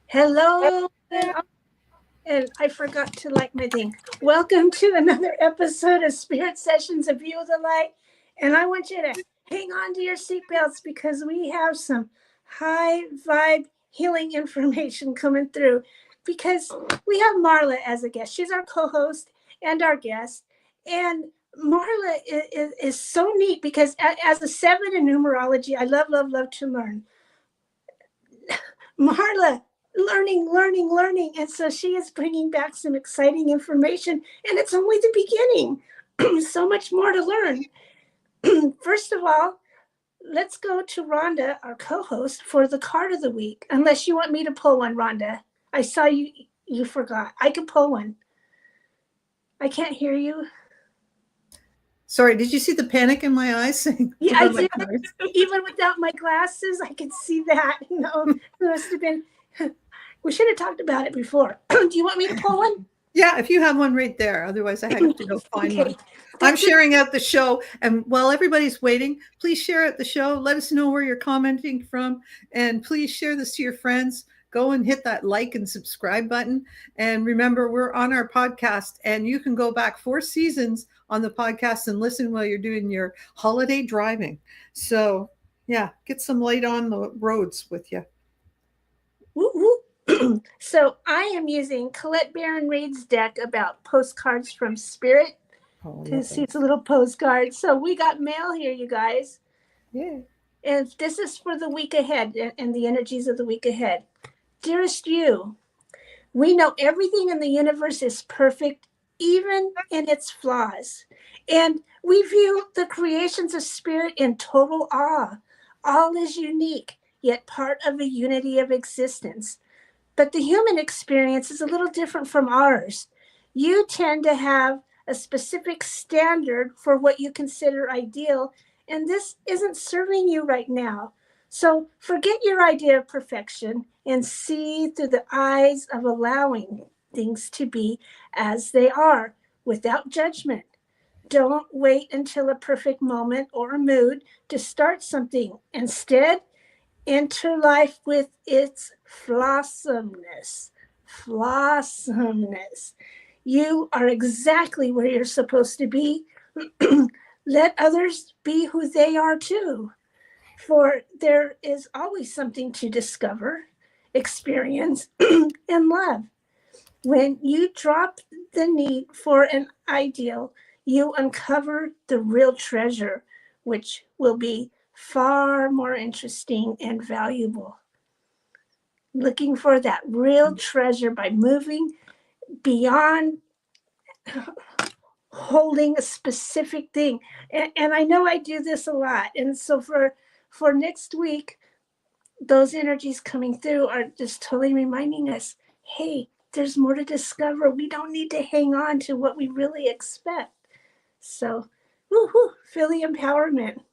Hello, and I forgot to light my thing. Welcome to another episode of Spirit Sessions of You the Light. And I want you to hang on to your seatbelts because we have some high vibe healing information coming through. Because we have Marla as a guest. She's our co-host and our guest. And Marla is so neat because as a 7 in numerology, I love to learn. Marla, learning. And so she is bringing back some exciting information, and it's only the beginning. So much more to learn. First of all, let's go to Rhonda, our co-host, for the card of the week. Unless you want me to pull one, Rhonda. I saw you forgot. I can pull one. I can't hear you. Sorry, did you see the panic in my eyes? Yeah, I did. Even without my glasses, I could see that. No, it must have been. We should have talked about it before. Do you want me to pull one? Yeah, if you have one right there. Otherwise, I have to go find one. I'm sharing out the show. And while everybody's waiting, please share out the show. Let us know where you're commenting from. And please share this to your friends. Go and hit that like and subscribe button. And remember, we're on our podcast. And you can go back 4 seasons on the podcast and listen while you're doing your holiday driving. So, yeah, get some light on the roads with you. Woo-woo. So I am using Colette Baron Reed's deck about postcards from Spirit. This is a little postcard. So we got mail here, you guys. Yeah. And this is for the week ahead and the energies of the week ahead. Dearest you, we know everything in the universe is perfect, even in its flaws. And we view the creations of Spirit in total awe. All is unique, yet part of a unity of existence. But the human experience is a little different from ours. You tend to have a specific standard for what you consider ideal, and this isn't serving you right now. So forget your idea of perfection and see through the eyes of allowing things to be as they are, without judgment. Don't wait until a perfect moment or a mood to start something. Instead, enter life with its flawsomeness. You are exactly where you're supposed to be. Let others be who they are too. For there is always something to discover, experience, and love. When you drop the need for an ideal, you uncover the real treasure, which will be far more interesting and valuable. Looking for that real treasure by moving beyond holding a specific thing. And I know I do this a lot. And so for next week, those energies coming through are just totally reminding us, hey, there's more to discover. We don't need to hang on to what we really expect. So, woohoo, feel the empowerment.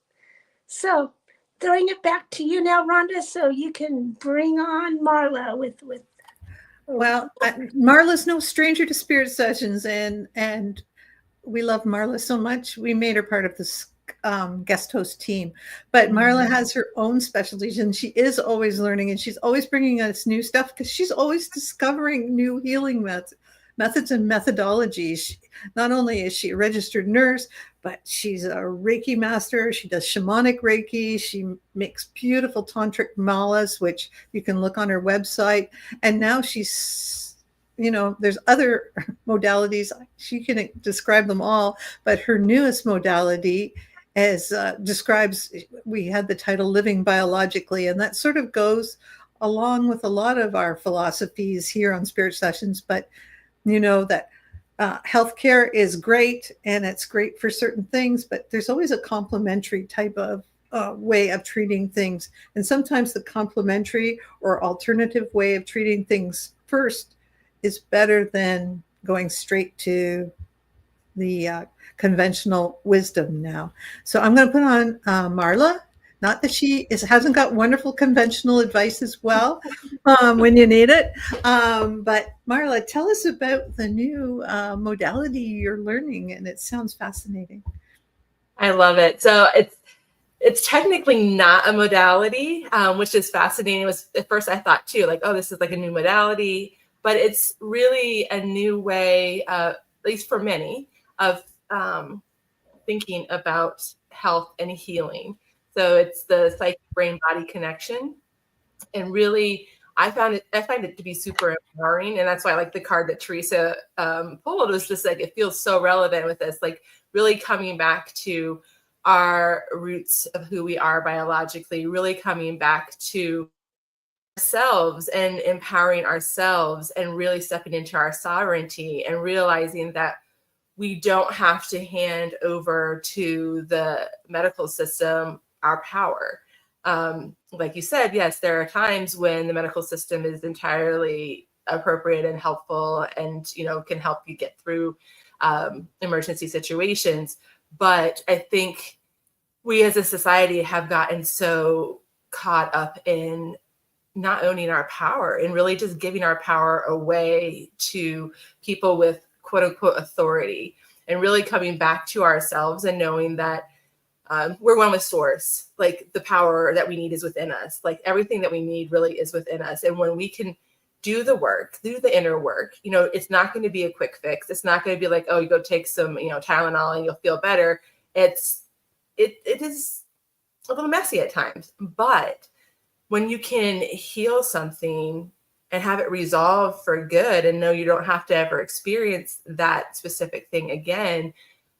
So, throwing it back to you now, Rhonda, so you can bring on Marla with. Well, Marla's no stranger to Spirit Sessions, and we love Marla so much. We made her part of this guest host team. But Marla has her own specialties, and she is always learning, and she's always bringing us new stuff because she's always discovering new healing methods and methodologies. Not only is she a registered nurse, but she's a Reiki master. She does shamanic Reiki. She makes beautiful Tantric Malas, which you can look on her website. And now she's, there's other modalities. She can describe them all, but her newest modality describes, we had the title Living Biologically, and that sort of goes along with a lot of our philosophies here on Spirit Sessions. But that healthcare is great, and it's great for certain things, but there's always a complementary type of way of treating things. And sometimes the complementary or alternative way of treating things first is better than going straight to the conventional wisdom now. So I'm going to put on Marla. Not that she hasn't got wonderful conventional advice as well when you need it. But Marla, tell us about the new modality you're learning, and it sounds fascinating. I love it. So It's technically not a modality, which is fascinating. It was at first I thought too, like, oh, this is like a new modality, but it's really a new way, at least for many, of thinking about health and healing. So it's the psychic brain body connection. And really, I find it to be super empowering. And that's why I like the card that Teresa pulled. It was just like, it feels so relevant with this, like really coming back to our roots of who we are biologically, really coming back to ourselves and empowering ourselves and really stepping into our sovereignty and realizing that we don't have to hand over to the medical system our power. Like you said, yes, there are times when the medical system is entirely appropriate and helpful and, you know, can help you get through emergency situations. But I think we as a society have gotten so caught up in not owning our power and really just giving our power away to people with quote unquote authority, and really coming back to ourselves and knowing that we're one with source. Like the power that we need is within us. Like everything that we need really is within us. And when we can do the work, do the inner work, you know, it's not going to be a quick fix. It's not going to be like, oh, you go take some, you know, Tylenol and you'll feel better. It is a little messy at times, but when you can heal something and have it resolved for good and know you don't have to ever experience that specific thing again,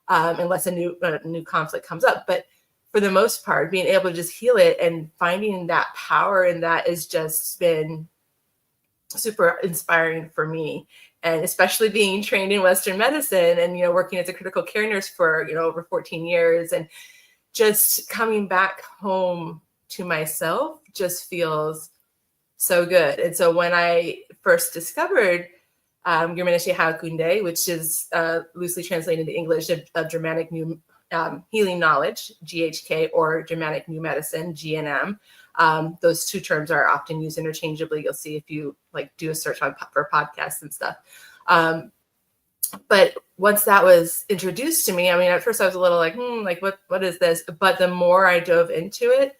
unless a new conflict comes up. But for the most part, being able to just heal it and finding that power in that has just been super inspiring for me. And especially being trained in Western medicine and, you know, working as a critical care nurse for, you know, over 14 years and just coming back home to myself just feels so good. And so when I first discovered Germanische Heilkunde, which is loosely translated into English of Germanic New Healing Knowledge, GHK, or Germanic New Medicine, GNM. Those two terms are often used interchangeably. You'll see if you like do a search for podcasts and stuff. But once that was introduced to me, I mean, at first I was a little like, like what is this? But the more I dove into it,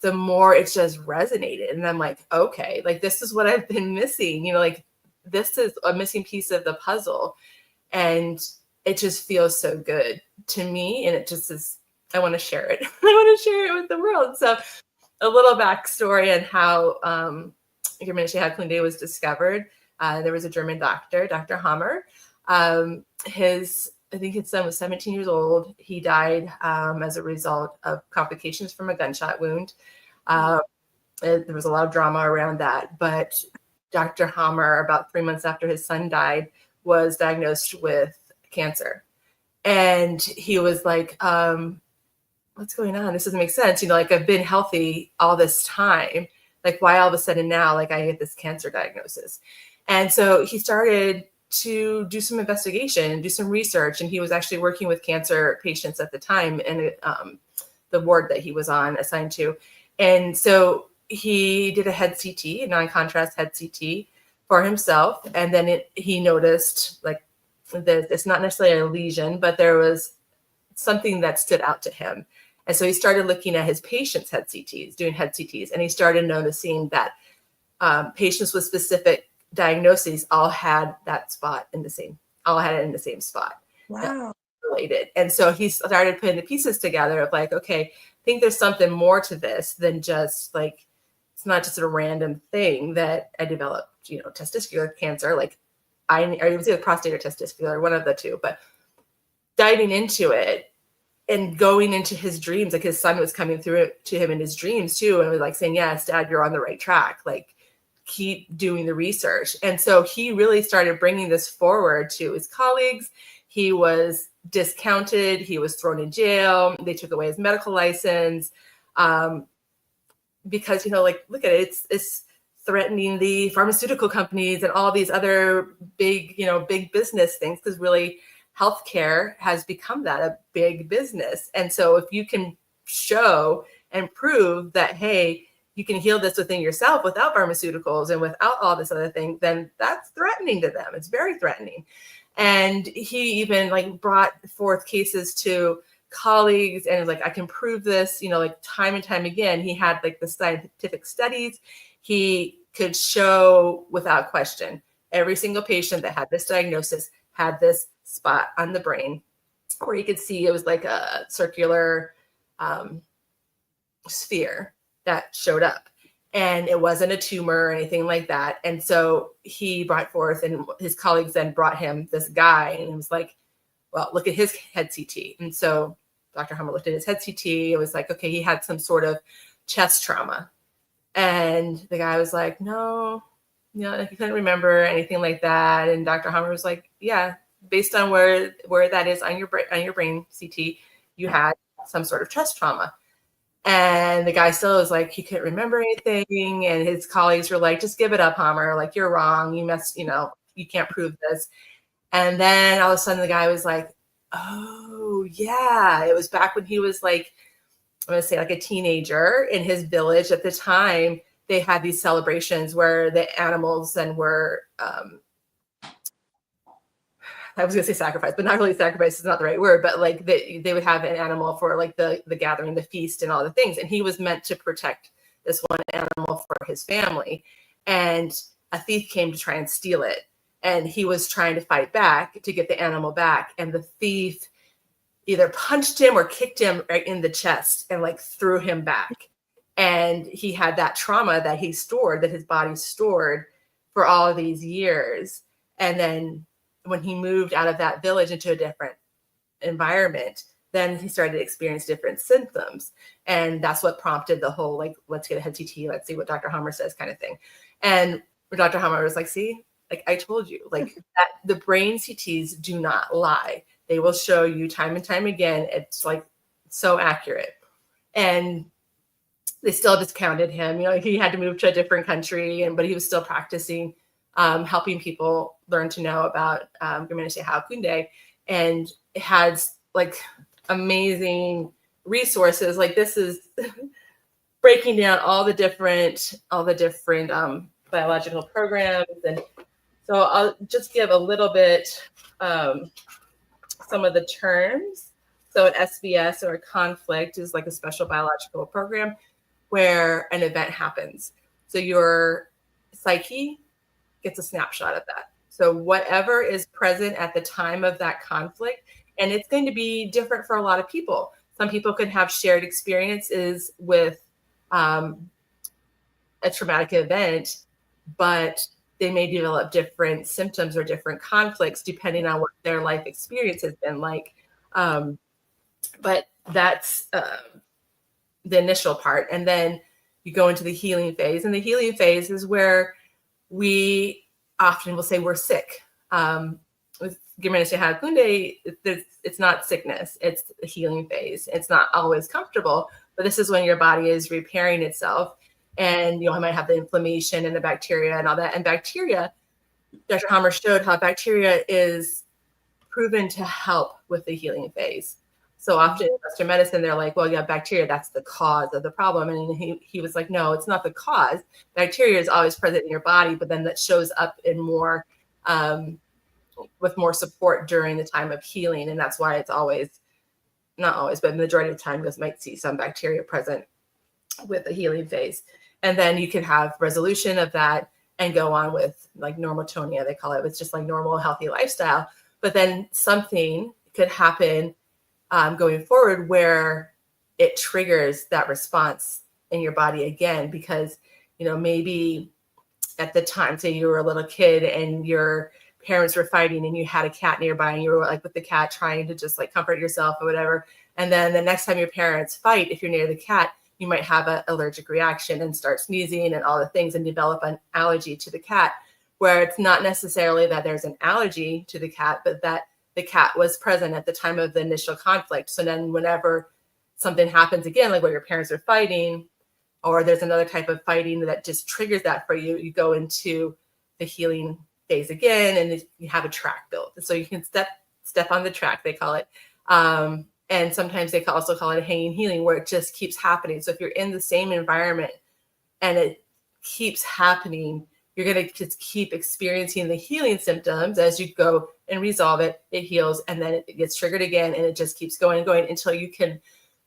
the more it just resonated. And I'm like, okay, like this is what I've been missing, you know, like this is a missing piece of the puzzle. And it just feels so good to me. And it just is, I want to share it. I want to share it with the world. So a little backstory on how Germanische Heilkunde was discovered. There was a German doctor, Dr. Hammer. I think his son was 17 years old. He died as a result of complications from a gunshot wound. There was a lot of drama around that. But Dr. Hammer, about 3 months after his son died, was diagnosed with cancer. And he was like, what's going on? This doesn't make sense. You know, like I've been healthy all this time. Like why all of a sudden now, like I get this cancer diagnosis? And so he started to do some investigation, do some research. And he was actually working with cancer patients at the time and the ward that he was on assigned to. And so he did a head CT, a non-contrast head CT for himself. And then he noticed like it's not necessarily a lesion, but there was something that stood out to him. And so he started looking at his patients' head CTs, doing head CTs. And he started noticing that patients with specific diagnoses all had that spot in the same, all had it in the same spot. Wow. Related. And so he started putting the pieces together of like, okay, I think there's something more to this than just like, it's not just a random thing that I developed, you know, testicular cancer, like or it was either prostate or testicular, one of the two, but diving into it and going into his dreams, like his son was coming through it to him in his dreams too. And was like saying, yes, Dad, you're on the right track. Like, keep doing the research. And so he really started bringing this forward to his colleagues. He was discounted. He was thrown in jail. They took away his medical license because, you know, like, look at it. It's threatening the pharmaceutical companies and all these other big, you know, big business things, because really healthcare has become that, a big business. And so if you can show and prove that, hey, you can heal this within yourself without pharmaceuticals and without all this other thing, then that's threatening to them. It's very threatening. And he even like brought forth cases to colleagues and was like, I can prove this, like time and time again. He had like the scientific studies. He could show without question every single patient that had this diagnosis had this spot on the brain where you could see it was like a circular sphere that showed up, and it wasn't a tumor or anything like that. And so he brought forth, and his colleagues then brought him this guy, and he was like, well, look at his head CT. And so Dr. Hummer looked at his head CT. It was like, okay, he had some sort of chest trauma. And the guy was like, no, he couldn't remember anything like that. And Dr. Hummer was like, yeah, based on where that is on your brain CT, you had some sort of chest trauma. And the guy still was like, he couldn't remember anything. And his colleagues were like, just give it up, Hummer. Like, you're wrong. You must, you can't prove this. And then all of a sudden the guy was like, oh yeah, it was back when he was like, I'm going to say like a teenager in his village at the time. They had these celebrations where the animals then were, I was going to say sacrifice, but not really sacrifice is not the right word, but like they would have an animal for like the gathering, the feast and all the things. And he was meant to protect this one animal for his family. And a thief came to try and steal it. And he was trying to fight back to get the animal back. And the thief either punched him or kicked him right in the chest and like threw him back. And he had that trauma that he stored, that his body stored for all of these years. And then when he moved out of that village into a different environment, then he started to experience different symptoms. And that's what prompted the whole, like, let's get a head CT, let's see what Dr. Hummer says kind of thing. And Dr. Hummer was like, see, like I told you, like that the brain CTs do not lie. They will show you time and time again. It's like so accurate. And they still discounted him. He had to move to a different country, but he was still practicing, helping people learn to know about Germanische Heilkunde, and it has like amazing resources. Like this is breaking down all the different biological programs. And so I'll just give a little bit, some of the terms. So an SBS or a conflict is like a special biological program where an event happens. So your psyche gets a snapshot of that. So whatever is present at the time of that conflict, and it's going to be different for a lot of people. Some people could have shared experiences with a traumatic event, but they may develop different symptoms or different conflicts depending on what their life experience has been like. But that's the initial part. And then you go into the healing phase. And the healing phase is where we often will say we're sick. With Germanische Heilkunde, it's not sickness, it's the healing phase. It's not always comfortable, but this is when your body is repairing itself. And you might have the inflammation and the bacteria and all that. And bacteria, Dr. Hammer showed how bacteria is proven to help with the healing phase. So often in Western medicine, they're like, well, yeah, bacteria, that's the cause of the problem. And he was like, no, it's not the cause. Bacteria is always present in your body, but then that shows up in more, with more support during the time of healing. And that's why it's always, not always, but the majority of the time, you might see some bacteria present with the healing phase. And then you can have resolution of that and go on with like normotonia, they call it. It's just like normal, healthy lifestyle. But then something could happen going forward where it triggers that response in your body again, because, maybe at the time, say you were a little kid and your parents were fighting and you had a cat nearby and you were like with the cat trying to just like comfort yourself or whatever. And then the next time your parents fight, if you're near the cat, you might have an allergic reaction and start sneezing and all the things and develop an allergy to the cat, where it's not necessarily that there's an allergy to the cat, but that the cat was present at the time of the initial conflict. So then whenever something happens again, like where your parents are fighting, or there's another type of fighting that just triggers that for you, you go into the healing phase again, and you have a track built. So you can step on the track, they call it. And sometimes they also call it a hanging healing, where it just keeps happening. So if you're in the same environment and it keeps happening, you're going to just keep experiencing the healing symptoms. As you go and resolve it, it heals, and then it gets triggered again, and it just keeps going and going until you can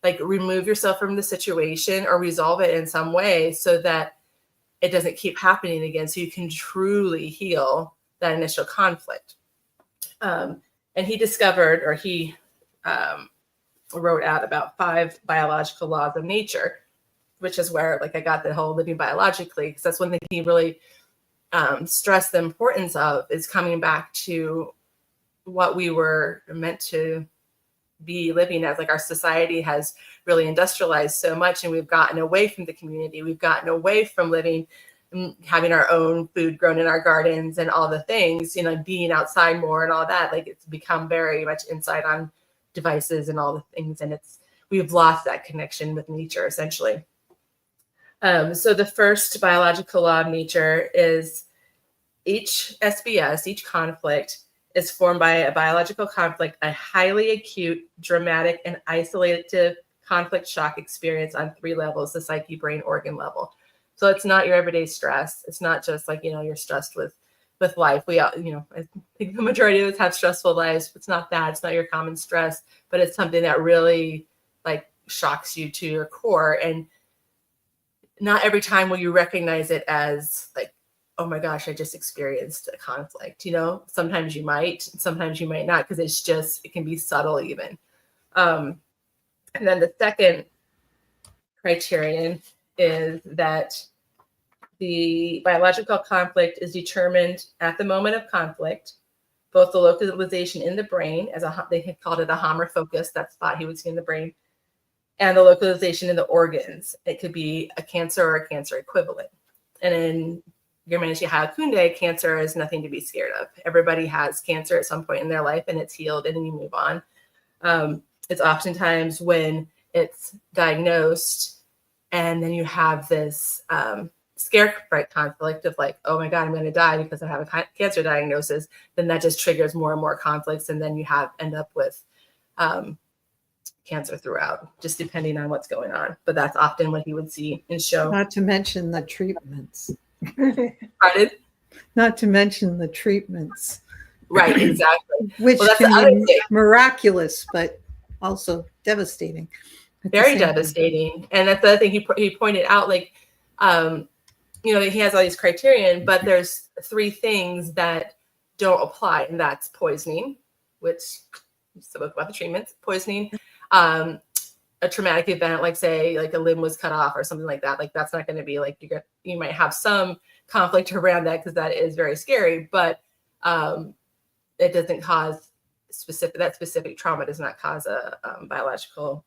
like remove yourself from the situation or resolve it in some way so that it doesn't keep happening again, so you can truly heal that initial conflict. And he discovered, or he wrote out about 5 biological laws of nature, which is where like I got the whole living biologically, because that's one thing he really stressed the importance of, is coming back to what we were meant to be living as. Like our society has really industrialized so much, and we've gotten away from the community. We've gotten away from living and having our own food grown in our gardens and all the things, you know, being outside more and all that. Like it's become very much inside on devices and all the things, and we've lost that connection with nature essentially. So the first biological law of nature is each SBS, each conflict, is formed by a biological conflict, a highly acute, dramatic, and isolative conflict shock experience on 3 levels, the psyche, brain, organ level. So it's not your everyday stress. It's not just like, you know, you're stressed with life. We all, you know, I think the majority of us have stressful lives. It's not that. It's not your common stress, but it's something that really like shocks you to your core. And not every time will you recognize it as like, oh my gosh, I just experienced a conflict. You know, sometimes you might, sometimes you might not, because it can be subtle even. And then the second criterion is that the biological conflict is determined at the moment of conflict, both the localization in the brain, they had called it a Hammer focus, that spot he would see in the brain, and the localization in the organs. It could be a cancer or a cancer equivalent. And in Germanic Kunde, cancer is nothing to be scared of. Everybody has cancer at some point in their life, and it's healed, and then you move on. It's oftentimes when it's diagnosed, and then you have this scare conflict of like, oh my God, I'm going to die because I have a cancer diagnosis. Then that just triggers more and more conflicts, and then you end up with cancer throughout, just depending on what's going on. But that's often what he would see and show. Not to mention the treatments. Pardon? Not to mention the treatments. Right, exactly. Which can be miraculous, but also devastating. Very devastating. And that's the other thing he pointed out, like, you know, he has all these criterion, but there's 3 things that don't apply, and that's poisoning, which we spoke about the treatments, poisoning, a traumatic event, like say like a limb was cut off or something like that. Like that's not going to be like, you might have some conflict around that because that is very scary, but it doesn't cause specific trauma does not cause a biological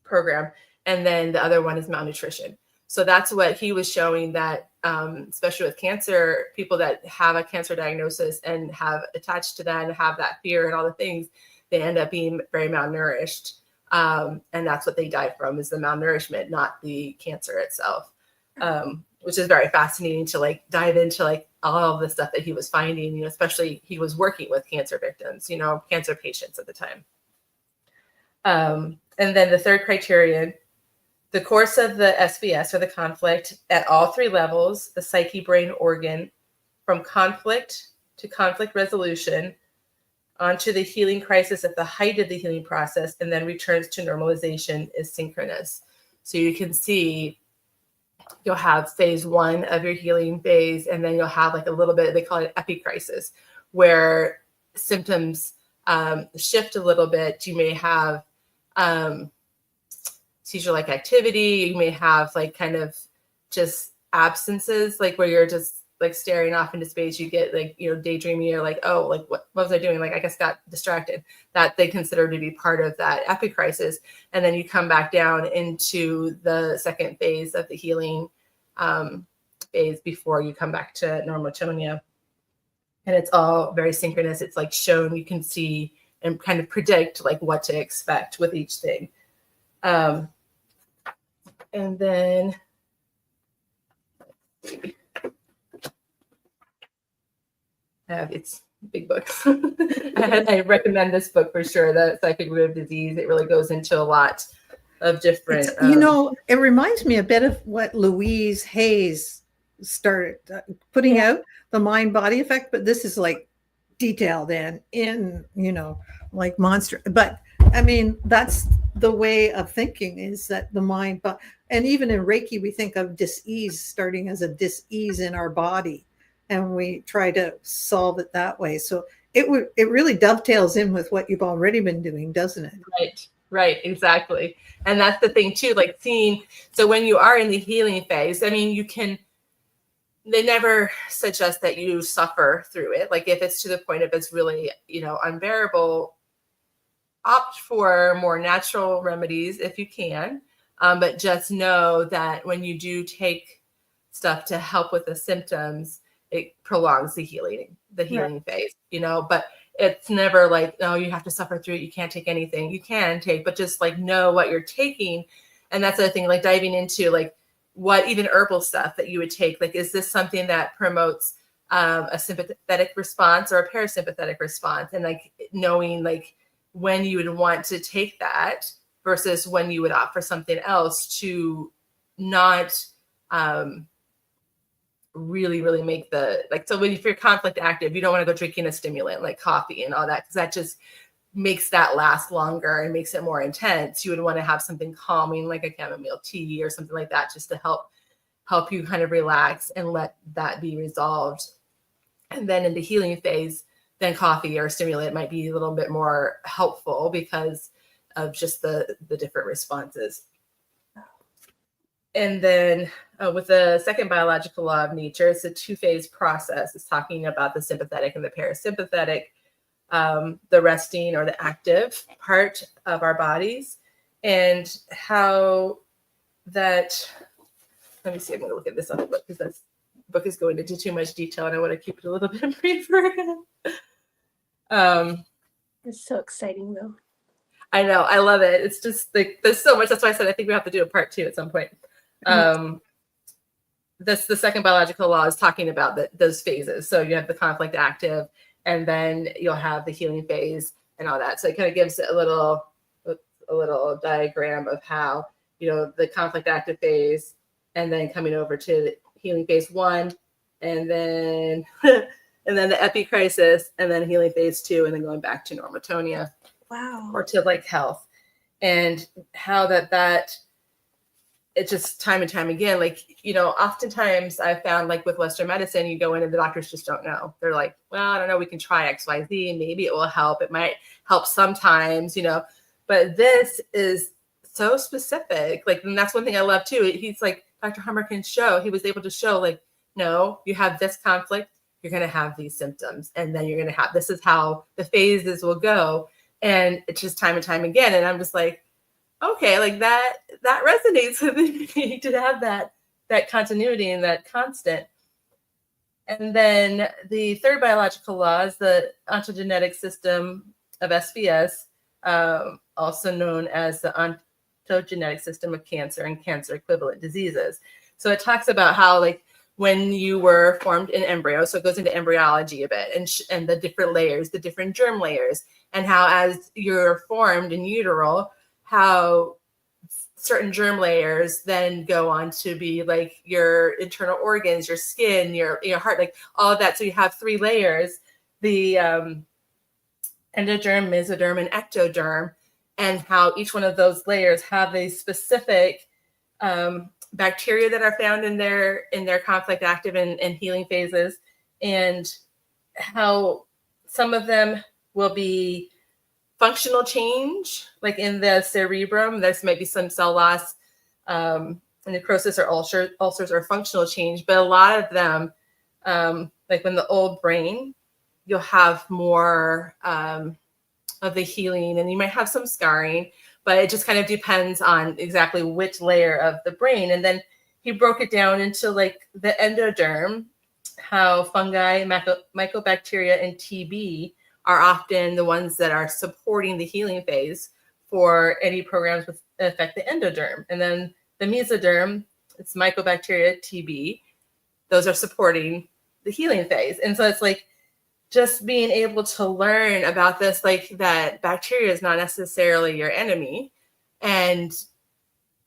program. And then the other one is malnutrition. So that's what he was showing, that especially with cancer, people that have a cancer diagnosis and have attached to that and have that fear and all the things, they end up being very malnourished. And that's what they die from, is the malnourishment, not the cancer itself, which is very fascinating to like dive into like all of the stuff that he was finding, you know, especially he was working with cancer victims, you know, cancer patients at the time. And then the third criterion, the course of the SBS or the conflict at all 3 levels, the psyche, brain, organ, from conflict to conflict resolution, onto the healing crisis at the height of the healing process, and then returns to normalization, is synchronous. So you can see you'll have phase 1 of your healing phase, and then you'll have like a little bit, they call it epicrisis, where symptoms shift a little bit. You may have seizure-like activity. You may have like kind of just absences, like where you're just like staring off into space. You get like, you know, daydreaming. You're like, oh, like what was I doing? Like I guess got distracted. That they consider to be part of that epicrisis. And then you come back down into the second phase of the healing phase before you come back to normotonia. And it's all very synchronous. It's like shown, you can see and kind of predict like what to expect with each thing. And then it's a big book. I recommend this book for sure, the Psychic Root of Disease. It really goes into a lot of different you know, it reminds me a bit of what Louise Hay's start putting out the mind body effect, but this is like detailed in like monster. But I mean, that's the way of thinking, is that the mind, but and even in Reiki we think of dis-ease starting as a dis-ease in our body, and we try to solve it that way. So it really dovetails in with what you've already been doing, doesn't it? Right, exactly. And that's the thing too, like seeing, so when you are in the healing phase, I mean, they never suggest that you suffer through it. Like if it's to the point of it's really, unbearable, opt for more natural remedies if you can. But just know that when you do take stuff to help with the symptoms, it prolongs the healing phase, but it's never like, no, you have to suffer through it. You can't take anything. You can take, but just like know what you're taking. And that's the thing, like diving into like what even herbal stuff that you would take. Like, is this something that promotes a sympathetic response or a parasympathetic response? And like knowing like when you would want to take that versus when you would opt for something else to not really make the, like, so if you're conflict active, you don't want to go drinking a stimulant like coffee and all that, because that just makes that last longer and makes it more intense. You would want to have something calming like a chamomile tea or something like that, just to help you kind of relax and let that be resolved. And then in the healing phase, then coffee or stimulant might be a little bit more helpful because of just the different responses. And then with the second biological law of nature, it's a two-phase process. It's talking about the sympathetic and the parasympathetic, the resting or the active part of our bodies, and how that, let me see, I'm going to look at this other book because this book is going into too much detail and I want to keep it a little bit briefer. It's so exciting though. I know, I love it. It's just like, there's so much. That's why I said I think we have to do a part 2 at some point. That's the second biological law, is talking about those phases. So you have the conflict active, and then you'll have the healing phase and all that. So it kind of gives a little diagram of how, the conflict active phase, and then coming over to the healing phase 1, and then and then the epicrisis, and then healing phase 2, and then going back to normatonia. Wow. Or to like health, and how that it's just time and time again, like, oftentimes I've found, like with Western medicine, you go in and the doctors just don't know. They're like, well, I don't know, we can try XYZ, maybe it will help. It might help sometimes, but this is so specific. Like, and that's one thing I love too. He's like, Dr. Hummer he was able to show, like, no, you have this conflict, you're going to have these symptoms, and then you're going to have, this is how the phases will go. And it's just time and time again. And I'm just like, okay, like that resonates with me, to have that continuity and that constant. And then the third biological law is the ontogenetic system of SVS, also known as the ontogenetic system of cancer and cancer equivalent diseases. So it talks about how, like, when you were formed in embryo, so it goes into embryology a bit, and the different layers, the different germ layers, and how as you're formed in utero, how certain germ layers then go on to be like your internal organs, your skin, your heart, like all of that. So you have 3 layers, the endoderm, mesoderm, and ectoderm, and how each one of those layers have a specific bacteria that are found in their conflict active and healing phases, and how some of them will be functional change, like in the cerebrum, there's maybe some cell loss, necrosis or ulcers or functional change, but a lot of them, like when the old brain, you'll have more of the healing, and you might have some scarring, but it just kind of depends on exactly which layer of the brain. And then he broke it down into like the endoderm, how fungi, mycobacteria, and TB are often the ones that are supporting the healing phase for any programs that affect the endoderm. And then the mesoderm, it's mycobacteria, TB, those are supporting the healing phase. And so it's like just being able to learn about this, like that bacteria is not necessarily your enemy. And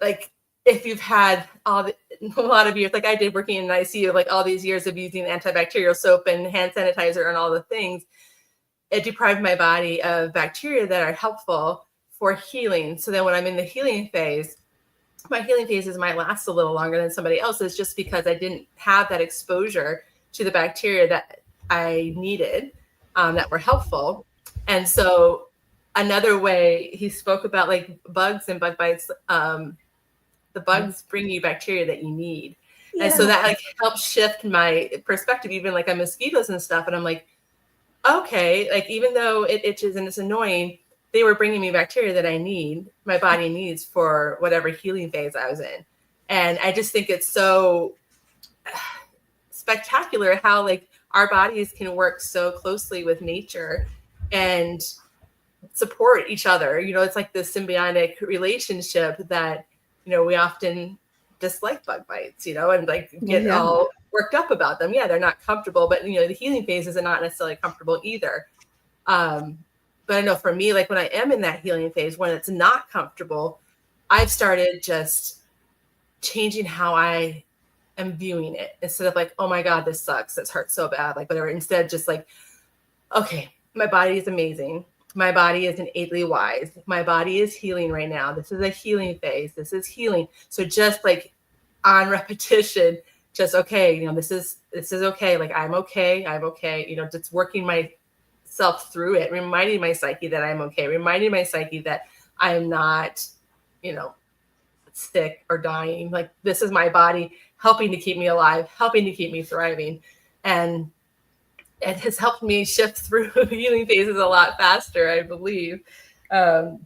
like if you've had a lot of years, like I did working in an ICU, like all these years of using antibacterial soap and hand sanitizer and all the things, it deprived my body of bacteria that are helpful for healing. So then when I'm in the healing phase, my healing phases might last a little longer than somebody else's, just because I didn't have that exposure to the bacteria that I needed, that were helpful. And so another way he spoke about like bugs and bug bites, the bugs bring you bacteria that you need. And so that like helps shift my perspective, even like on mosquitoes and stuff. And I'm like, okay, like even though it itches and it's annoying, they were bringing me bacteria that I need, my body needs for whatever healing phase I was in. And I just think it's so spectacular how like our bodies can work so closely with nature and support each other. You know, it's like this symbiotic relationship that, you know, we often dislike bug bites, you know, and like get all worked up about them. Yeah, they're not comfortable, but you know, the healing phases are not necessarily comfortable either. But I know for me, like when I am in that healing phase, when it's not comfortable, I've started just changing how I am viewing it, instead of like, oh my God, this sucks, this hurts so bad, like whatever. Instead, just like, okay, my body is amazing. My body is innately wise. My body is healing right now. This is a healing phase. This is healing. So just like on repetition, just, okay, you know, this is okay. Like, I'm okay. I'm okay. You know, just working myself through it, reminding my psyche that I'm okay, reminding my psyche that I'm not, you know, sick or dying. Like, this is my body helping to keep me alive, helping to keep me thriving. And it has helped me shift through healing phases a lot faster, I believe.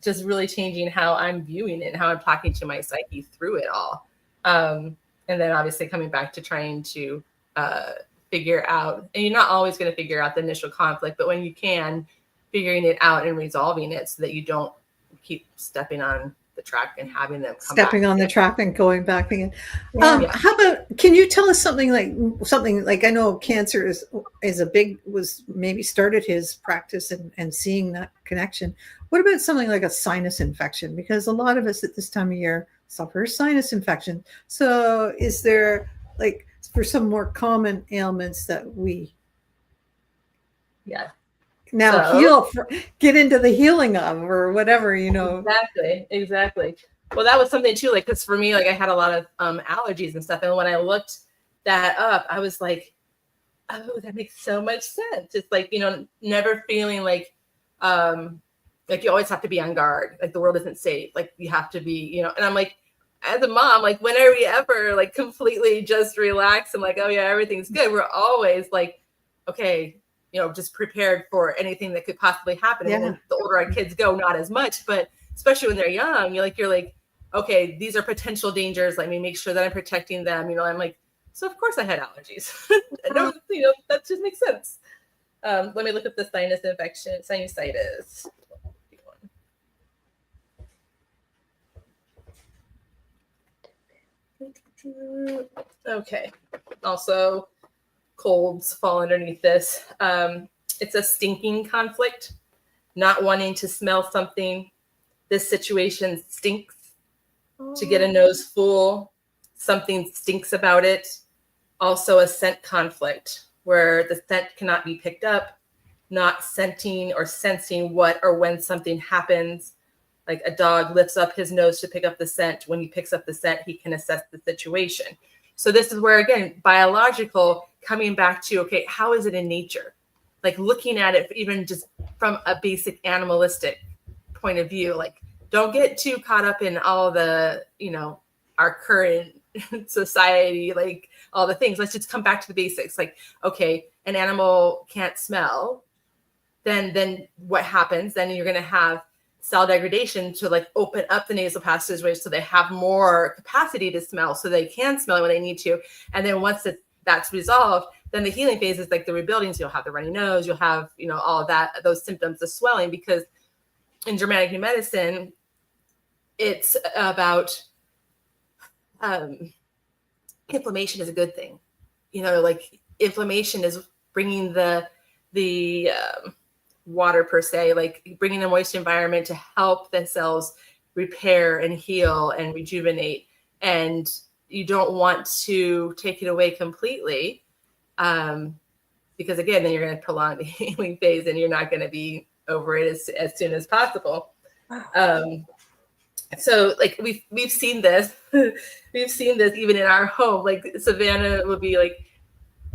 Just really changing how I'm viewing it and how I'm talking to my psyche through it all. And then obviously coming back to trying to figure out, and you're not always going to figure out the initial conflict, but when you can, figuring it out and resolving it so that you don't keep stepping on the track and having them come stepping back on the track and going back again. Yeah. How about, can you tell us something like, I know cancer was maybe started his practice and seeing that connection. What about something like a sinus infection? Because a lot of us at this time of year suffer sinus infection. So is there, like, for some more common ailments that we get into the healing of, or whatever, you know? Exactly. Well, that was something too, like, because for me, like, I had a lot of allergies and stuff. And when I looked that up, I was like, oh, that makes so much sense. It's like, you know, never feeling like you always have to be on guard. Like, the world isn't safe. Like, you have to be, you know, and I'm like, as a mom, like, when are we ever like completely just relaxed and like, oh yeah, everything's good? We're always like, okay, you know, just prepared for anything that could possibly happen. And then the older our kids go, not as much, but especially when they're young, you're like, okay, these are potential dangers. Let me make sure that I'm protecting them. You know, I'm like, so of course I had allergies. No, you know, that just makes sense. Let me look at the sinus infection, sinusitis. Okay. Also, colds fall underneath this. It's a stinking conflict, not wanting to smell something. This situation stinks. To get a nose full, something stinks about it. Also a scent conflict, where the scent cannot be picked up, not scenting or sensing what or when something happens. Like, a dog lifts up his nose to pick up the scent. When he picks up the scent, he can assess the situation. So this is where, again, biological, coming back to, okay, how is it in nature? Like, looking at it even just from a basic animalistic point of view. Like, don't get too caught up in all the, you know, our current society, like all the things. Let's just come back to the basics. Like, okay, an animal can't smell. Then what happens? Then you're going to have cell degradation to like open up the nasal passageways so they have more capacity to smell, so they can smell when they need to. And then once that's resolved, then the healing phase is like the rebuilding. So you'll have the runny nose, you'll have, you know, all of that, those symptoms, the swelling, because in Germanic New Medicine, it's about inflammation is a good thing. You know, like, inflammation is bringing the water per se, like bringing a moist environment to help the cells repair and heal and rejuvenate. and you don't want to take it away completely. Because again, then you're going to prolong the healing phase and you're not going to be over it as soon as possible. So like we've seen this, we've seen this even in our home. Like Savannah would be like,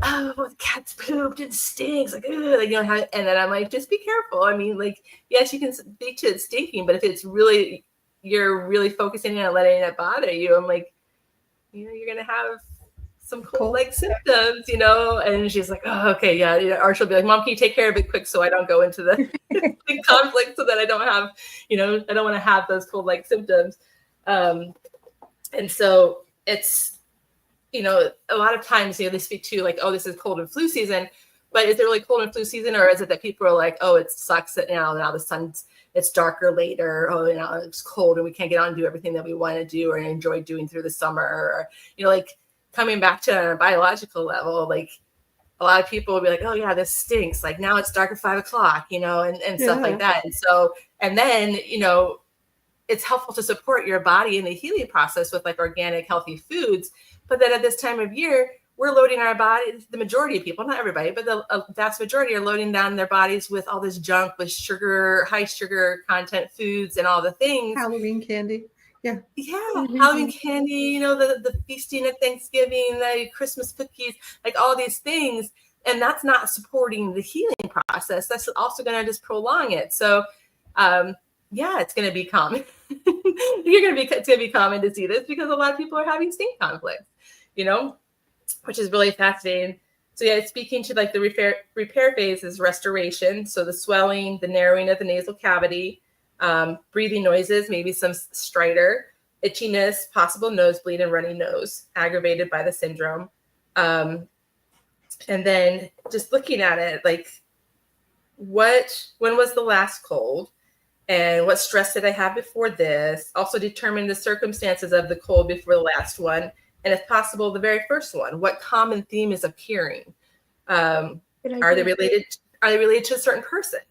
"Oh, the cat's pooped, it stinks." Like, like, you know how, and then I'm like, just be careful. I mean, like, yes, you can speak to it stinking, but if it's really, you're really focusing on letting it bother you, I'm like, you know, you're gonna have some cold-like symptoms, you know. And she's like, "Oh, okay, yeah." You know, or she'll be like, "Mom, can you take care of it quick so I don't go into the big conflict, so that I don't have, you know, I don't want to have those cold-like symptoms." And so it's, you know, a lot of times, you know, they speak to like, "Oh, this is cold and flu season," but is it really cold and flu season, or is it that people are like, "Oh, it sucks that now it's darker later. Oh, you know, it's cold and we can't get out and do everything that we want to do or enjoy doing through the summer," or, you know, like coming back to a biological level, like a lot of people will be like, "Oh yeah, this stinks. Like now it's dark at 5 o'clock," you know, and stuff like that. And so, and then, you know, it's helpful to support your body in the healing process with like organic, healthy foods. But then at this time of year, we're loading our bodies, the majority of people, not everybody, but the vast majority are loading down their bodies with all this junk, with sugar, high sugar content foods and all the things. Halloween candy. Yeah. Halloween candy, you know, the feasting at Thanksgiving, the Christmas cookies, like all these things. And that's not supporting the healing process. That's also going to just prolong it. So, yeah, it's going to be common. It's going to be common to see this because a lot of people are having skin conflicts, you know, which is really fascinating. So yeah, speaking to like the repair phase is restoration. So the swelling, the narrowing of the nasal cavity, breathing noises, maybe some stridor, itchiness, possible nosebleed and runny nose, aggravated by the syndrome. And then just looking at it, like when was the last cold? And what stress did I have before this? Also determine the circumstances of the cold before the last one. And if possible, the very first one. What common theme is appearing? Are they related to a certain person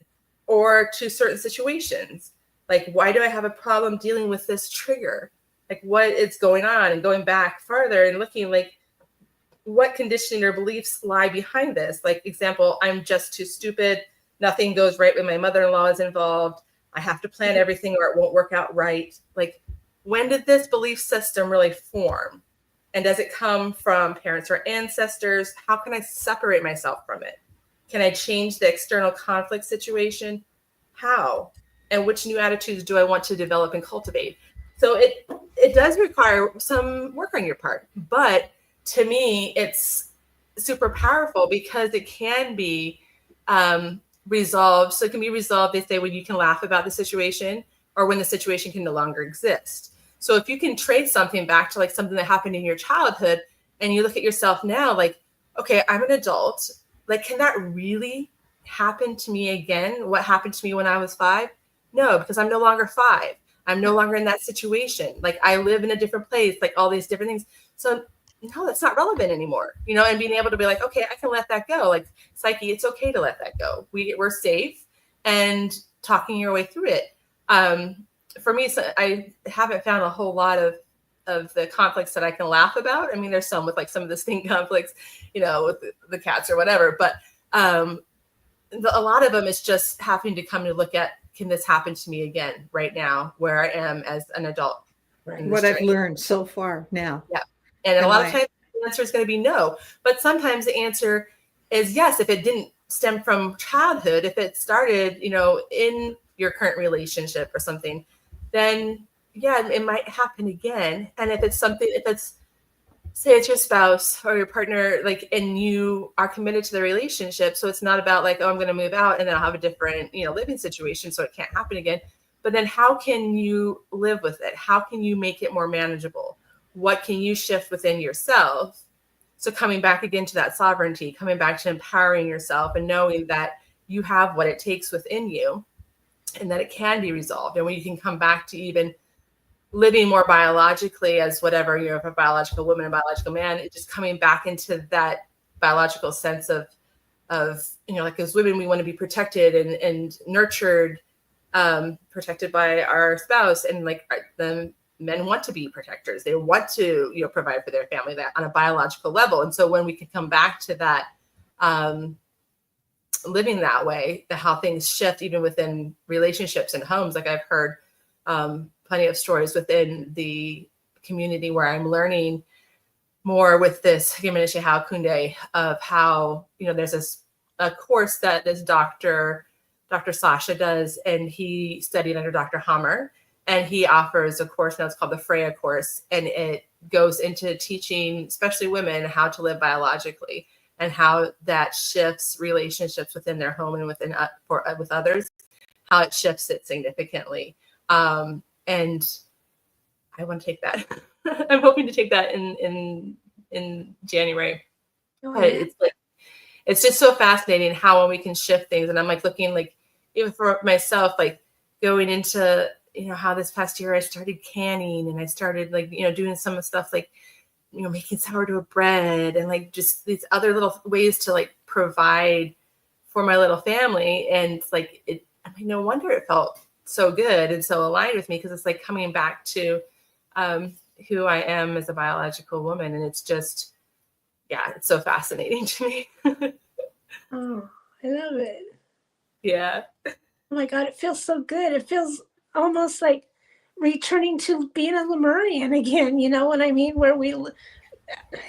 or to certain situations? Like, why do I have a problem dealing with this trigger? Like, what is going on? And going back farther and looking like, what conditioning or beliefs lie behind this? Like, example, I'm just too stupid. Nothing goes right when my mother-in-law is involved. I have to plan everything or it won't work out right. Like, when did this belief system really form? And does it come from parents or ancestors? How can I separate myself from it? Can I change the external conflict situation? How? And which new attitudes do I want to develop and cultivate? So it does require some work on your part. But to me, it's super powerful because it can be resolved. So it can be resolved, they say, when you can laugh about the situation or when the situation can no longer exist. So if you can trace something back to like something that happened in your childhood and you look at yourself now, like, okay, I'm an adult. Like, can that really happen to me again? What happened to me when I was 5? No, because I'm no longer 5. I'm no longer in that situation. Like, I live in a different place, like all these different things. So no, that's not relevant anymore, you know, and being able to be like, okay, I can let that go. Like, psyche, it's okay to let that go. We're safe, and talking your way through it. For me, so I haven't found a whole lot of the conflicts that I can laugh about. I mean, there's some with like some of the stink conflicts, you know, with the cats or whatever, but a lot of them is just having to come to look at, can this happen to me again right now where I am as an adult? What I've learned so far now. Yeah. And a lot of times the answer is going to be no, but sometimes the answer is yes. If it didn't stem from childhood, if it started, you know, in your current relationship or something, then yeah, it might happen again. And if it's something, if it's, say it's your spouse or your partner, like, and you are committed to the relationship. So it's not about like, oh, I'm going to move out and then I'll have a different, you know, living situation, so it can't happen again. But then how can you live with it? How can you make it more manageable? What can you shift within yourself? So coming back again to that sovereignty, coming back to empowering yourself and knowing that you have what it takes within you and that it can be resolved. And when you can come back to even living more biologically as whatever, you know, if a biological woman, a biological man, it's just coming back into that biological sense of, you know, like as women, we want to be protected and nurtured, protected by our spouse, and like the men want to be protectors. They want to, provide for their family, that on a biological level. And so when we can come back to that, living that way, how things shift even within relationships and homes. Like I've heard plenty of stories within the community where I'm learning more with this Yamanisha How Kunde of how, there's a course that this Dr. Sasha does, and he studied under Dr. Hammer, and he offers a course now. It's called the Freya course, and it goes into teaching, especially women, how to live biologically and how that shifts relationships within their home and with others, how it shifts it significantly. And I want to take that. I'm hoping to take that in January. Oh, But yeah. it's just so fascinating how when we can shift things. And I'm like looking, like even for myself, like going into, how this past year I started canning, and I started like, doing some of the stuff like, making sourdough bread, and like just these other little ways to like provide for my little family. And it's like, no wonder it felt so good and so aligned with me, because it's like coming back to who I am as a biological woman. And it's just, it's so fascinating to me. Oh, I love it. Yeah. Oh my God, it feels so good. It feels almost like returning to being a Lemurian again, you know what I mean? Where we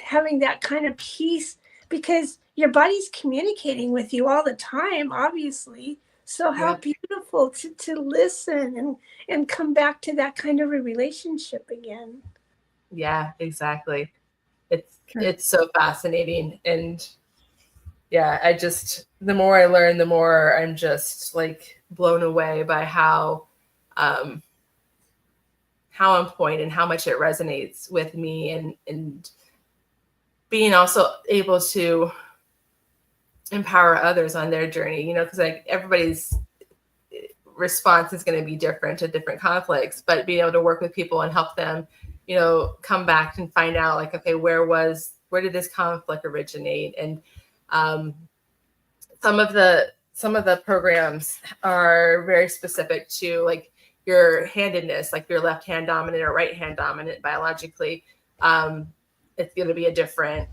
having that kind of peace, because your body's communicating with you all the time, obviously. So how beautiful to listen and come back to that kind of a relationship again. Yeah, exactly. It's so fascinating. And I just, the more I learn, the more I'm just like blown away by how on point and how much it resonates with me, and being also able to empower others on their journey, because like everybody's response is going to be different to different conflicts, but being able to work with people and help them, come back and find out like, okay, where did this conflict originate? And some of the programs are very specific to like your handedness, like your left hand dominant or right hand dominant biologically. It's going to be a different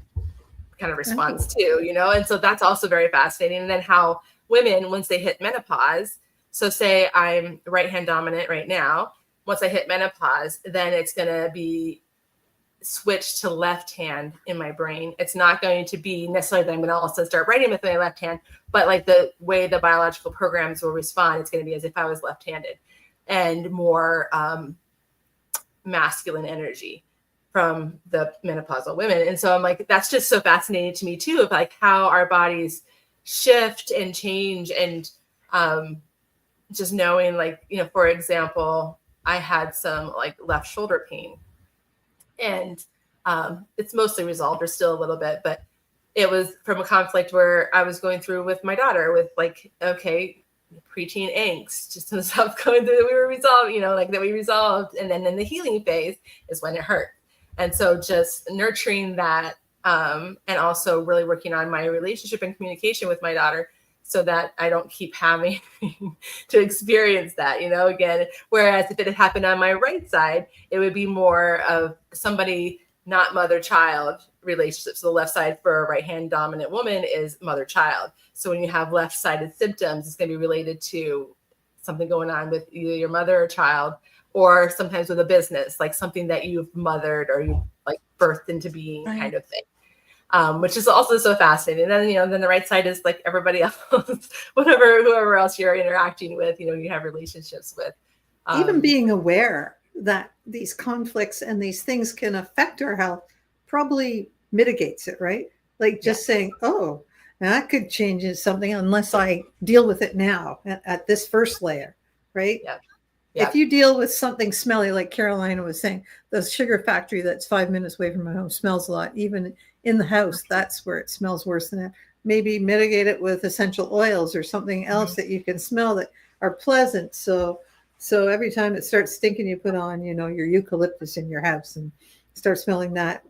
kind of response too, and so that's also very fascinating. And then how women, once they hit menopause, so say I'm right hand dominant right now, once I hit menopause, then it's going to be switched to left hand in my brain. It's not going to be necessarily that I'm going to also start writing with my left hand, but like the way the biological programs will respond, it's going to be as if I was left-handed, and more masculine energy from the menopausal women. And so I'm like, that's just so fascinating to me too, of like how our bodies shift and change. And just knowing like, for example, I had some like left shoulder pain, and it's mostly resolved, or still a little bit, but it was from a conflict where I was going through with my daughter with like, okay, preteen angst, just some stuff going through that we were resolved, that we resolved. And then in the healing phase is when it hurt. And so just nurturing that, and also really working on my relationship and communication with my daughter, so that I don't keep having to experience that, again. Whereas if it had happened on my right side, it would be more of somebody, not mother-child relationship. So the left side for a right-hand dominant woman is mother-child. So when you have left-sided symptoms, it's going to be related to something going on with either your mother or child, or sometimes with a business, like something that you've mothered or you like birthed into being, kind of thing. Which is also so fascinating. And then, then the right side is like everybody else, whoever else you're interacting with, you have relationships with. Even being aware that these conflicts and these things can affect our health probably mitigates it, right? Like just saying, oh, that could change something unless I deal with it now at this first layer, right? Yeah. If you deal with something smelly, like Carolina was saying, the sugar factory that's 5 minutes away from my home smells a lot. Even in the house, that's where it smells worse than that. Maybe mitigate it with essential oils or something else that you can smell that are pleasant. So every time it starts stinking, you put on, your eucalyptus in your house and start smelling that.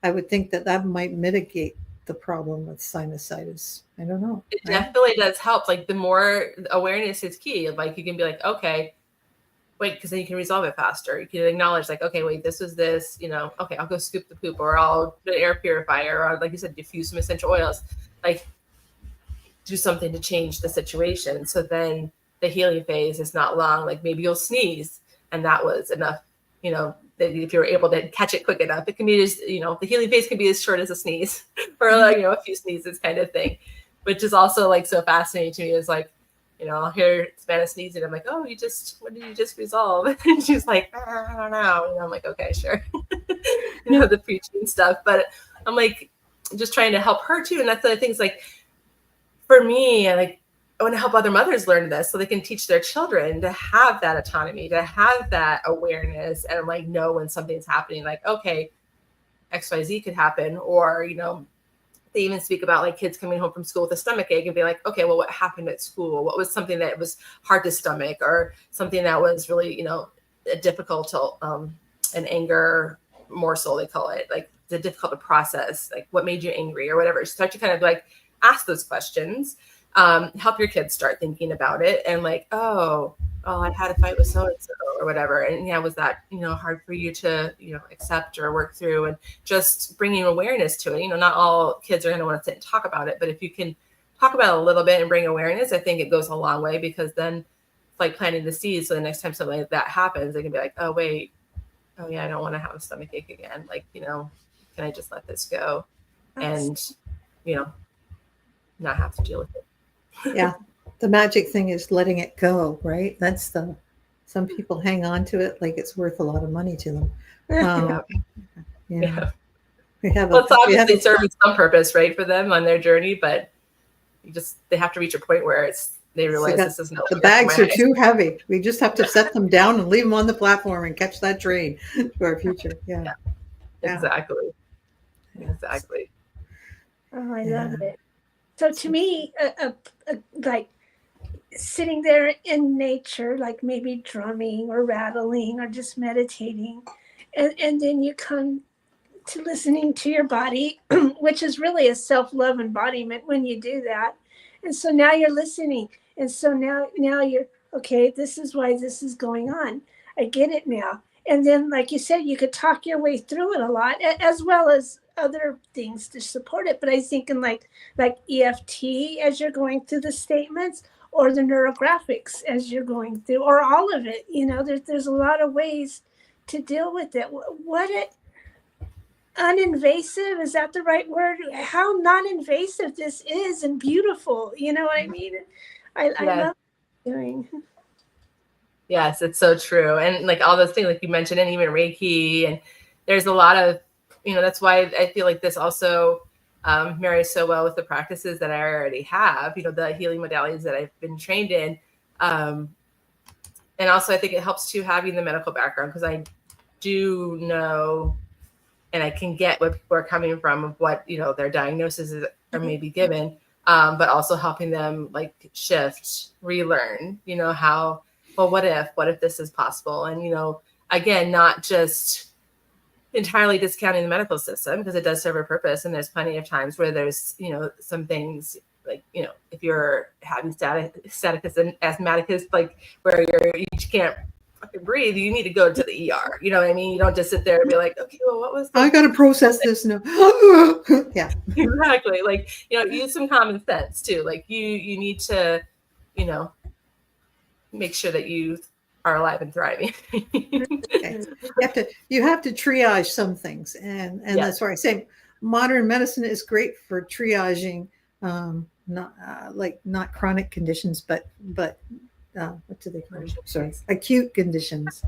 I would think that might mitigate the problem with sinusitis. I don't know. It definitely does help. Like the more awareness is key. Like you can be like, okay, wait, because then you can resolve it faster. You can acknowledge like, okay, wait, this was this, okay, I'll go scoop the poop, or I'll put an air purifier, or like you said, diffuse some essential oils, like do something to change the situation. So then the healing phase is not long. Like maybe you'll sneeze and that was enough, that if you're able to catch it quick enough, it can be just, the healing phase can be as short as a sneeze or like, a few sneezes kind of thing, which is also like so fascinating to me. Is like, I'll hear Savannah sneezing. I'm like, oh, what did you just resolve? And she's like, I don't know. I'm like, okay, sure. The preaching stuff. But I'm like, just trying to help her too. And that's the other things like, for me, I want to help other mothers learn this so they can teach their children to have that autonomy, to have that awareness, and like know when something's happening, like, okay, XYZ could happen. Or, they even speak about like kids coming home from school with a stomach ache and be like, okay, well, what happened at school? What was something that was hard to stomach, or something that was really, difficult to, an anger morsel, they call it, like the difficult to process, like what made you angry or whatever. Start to kind of like ask those questions, help your kids start thinking about it, and like, oh, I had a fight with so-and-so or whatever. And yeah, was that, hard for you to, accept or work through, and just bringing awareness to it. Not all kids are going to want to sit and talk about it, but if you can talk about it a little bit and bring awareness, I think it goes a long way, because then it's like planting the seeds. So the next time something like that happens, they can be like, oh, wait, oh yeah, I don't want to have a stomach ache again. Like, can I just let this go and, not have to deal with it? Yeah. The magic thing is letting it go, right? Some people hang on to it like it's worth a lot of money to them. Yeah. It's obviously serving some purpose, right, for them on their journey, but they have to reach a point where they realize this is no. The bags are too heavy. We just have to set them down and leave them on the platform and catch that train to our future. Yeah. Exactly. Oh, I love it. So to me, like sitting there in nature, like maybe drumming or rattling or just meditating, and then you come to listening to your body, which is really a self-love embodiment when you do that. And so now you're listening. And so now you're, okay, this is why this is going on. I get it now. And then, like you said, you could talk your way through it a lot, as well as other things to support it. But I think in like EFT as you're going through the statements, or the neurographics as you're going through, or all of it, there's a lot of ways to deal with it. Uninvasive, is that the right word? How non-invasive this is, and beautiful. You know what I mean? I love doing. Yes, it's so true. And like all those things, like you mentioned, and even Reiki, and there's a lot of, that's why I feel like this also marries so well with the practices that I already have, the healing modalities that I've been trained in. And also I think it helps too having the medical background, because I do know, and I can get what people are coming from, of what, their diagnoses are maybe given, but also helping them like shift, relearn, how, well, what if this is possible? And, again, not just entirely discounting the medical system, because it does serve a purpose. And there's plenty of times where there's, some things like, if you're having staticus and asthmaticus, like where you can't fucking breathe, you need to go to the ER. You know what I mean? You don't just sit there and be like, okay, well, what was that? I got to process this now. Yeah, exactly. Like, use some common sense too. Like you need to, make sure that you are alive and thriving. Okay. You have to triage some things, and that's why I say modern medicine is great for triaging, not chronic conditions, but what do they call it? Sorry, acute conditions.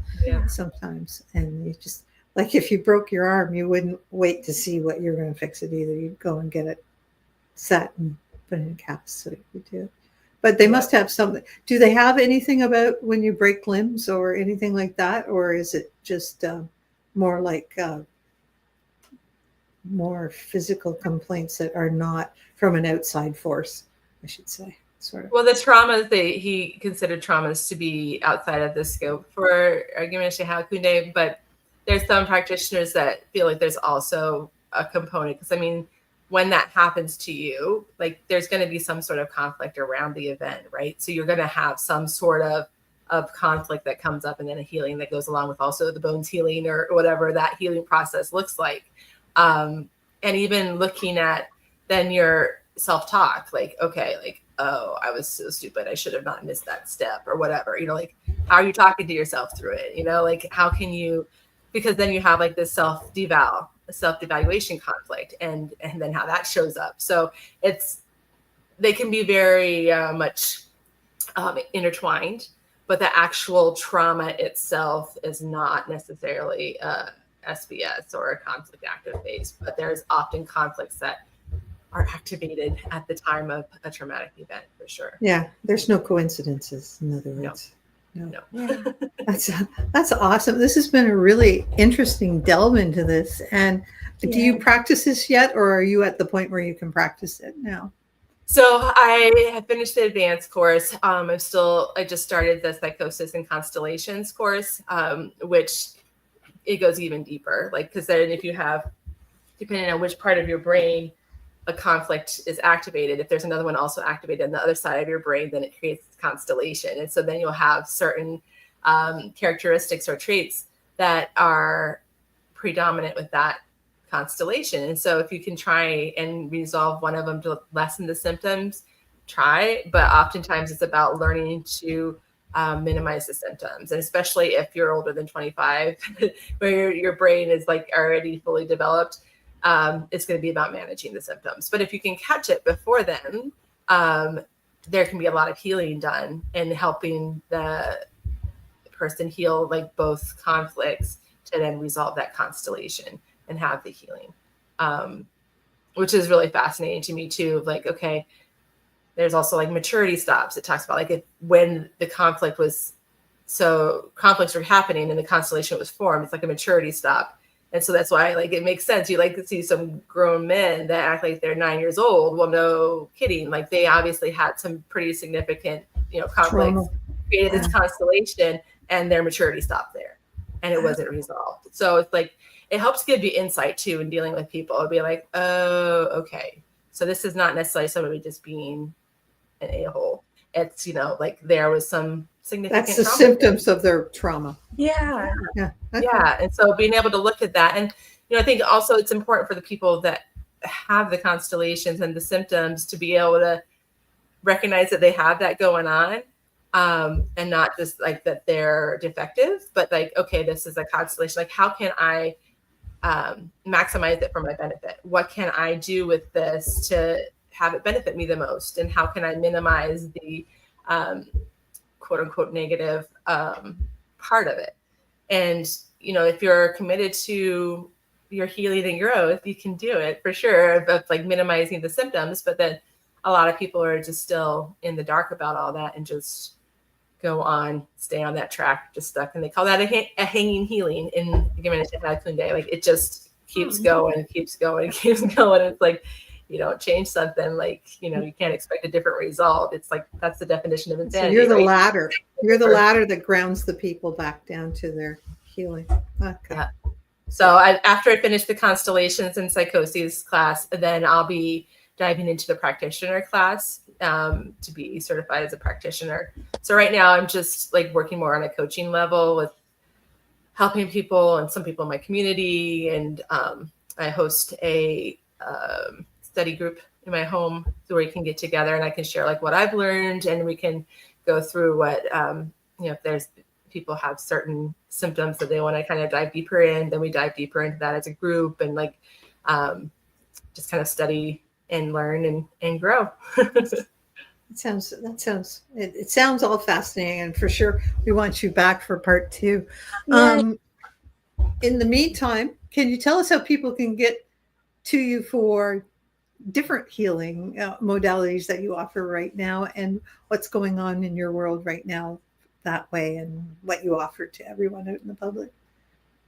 Sometimes, and you just, like, if you broke your arm, you wouldn't wait to see what you're going to fix it either. You'd go and get it set and put it in caps so you could do it. But they must have something. Do they have anything about when you break limbs or anything like that? Or is it just more like more physical complaints that are not from an outside force, I should say? Sort of. Well, the traumas, he considered traumas to be outside of the scope for argument Kunde, but there's some practitioners that feel like there's also a component, because I mean, when that happens to you, like there's going to be some sort of conflict around the event, right? So you're going to have some sort of of conflict that comes up, and then a healing that goes along with also the bones healing or whatever that healing process looks like. And even looking at then your self-talk, like, okay, like, oh, I was so stupid, I should have not missed that step or whatever, like, how are you talking to yourself through it? Like, how can you, because then you have like this self-devaluation conflict, and then how that shows up. So they can be very much intertwined, but the actual trauma itself is not necessarily SBS or a conflict active phase, but there's often conflicts that are activated at the time of a traumatic event, for sure. Yeah, there's no coincidences, in other words. No. Yeah. That's awesome. This has been a really interesting delve into this. And do you practice this yet, or are you at the point where you can practice it now? So I have finished the advanced course. I just started the psychosis and constellations course, which it goes even deeper. Like, because then if you have, depending on which part of your brain a conflict is activated, if there's another one also activated on the other side of your brain, then it creates constellation. And so then you'll have certain characteristics or traits that are predominant with that constellation. And so if you can try and resolve one of them to lessen the symptoms, try. But oftentimes it's about learning to minimize the symptoms. And especially if you're older than 25, where your brain is like already fully developed, it's going to be about managing the symptoms. But if you can catch it before then, there can be a lot of healing done in helping the person heal like both conflicts to then resolve that constellation and have the healing, which is really fascinating to me too. Like, okay, there's also like maturity stops. It talks about like when the conflicts were happening and the constellation was formed, it's like a maturity stop. And so that's why like it makes sense. You like to see some grown men that act like they're 9 years old. Well, no kidding. Like they obviously had some pretty significant, conflicts, created this constellation, and their maturity stopped there, and it wasn't resolved. So it's like, it helps give you insight too in dealing with people. It'll be like, oh, okay. So this is not necessarily somebody just being an a-hole. It's, like there was some significant That's the trauma symptoms of their trauma. Yeah. Yeah. Yeah. And so being able to look at that. And, I think also it's important for the people that have the constellations and the symptoms to be able to recognize that they have that going on. And not just like that they're defective, but like, okay, this is a constellation. Like, how can I maximize it for my benefit? What can I do with this to have it benefit me the most? And how can I minimize the quote unquote negative part of it? And, if you're committed to your healing and growth, you can do it for sure, of like minimizing the symptoms. But then a lot of people are just still in the dark about all that and just stay on that track, just stuck. And they call that a hanging healing in Kunde. Like it just keeps going, keeps going, keeps going. It's like, you don't change something, like, you can't expect a different result. It's like, that's the definition of insanity. So you're the right? ladder. You're the ladder that grounds the people back down to their healing. Okay. Yeah. So after I finish the constellations and psychoses class, then I'll be diving into the practitioner class to be certified as a practitioner. So right now I'm just like working more on a coaching level with helping people and some people in my community. And I host a study group in my home where we can get together and I can share like what I've learned, and we can go through what, if there's people have certain symptoms that they want to kind of dive deeper in, then we dive deeper into that as a group, and like just kind of study and learn and grow. It sounds all fascinating, and for sure we want you back for part 2. Yeah. In the meantime, can you tell us how people can get to you for different healing modalities that you offer right now, and what's going on in your world right now that way, and what you offer to everyone out in the public?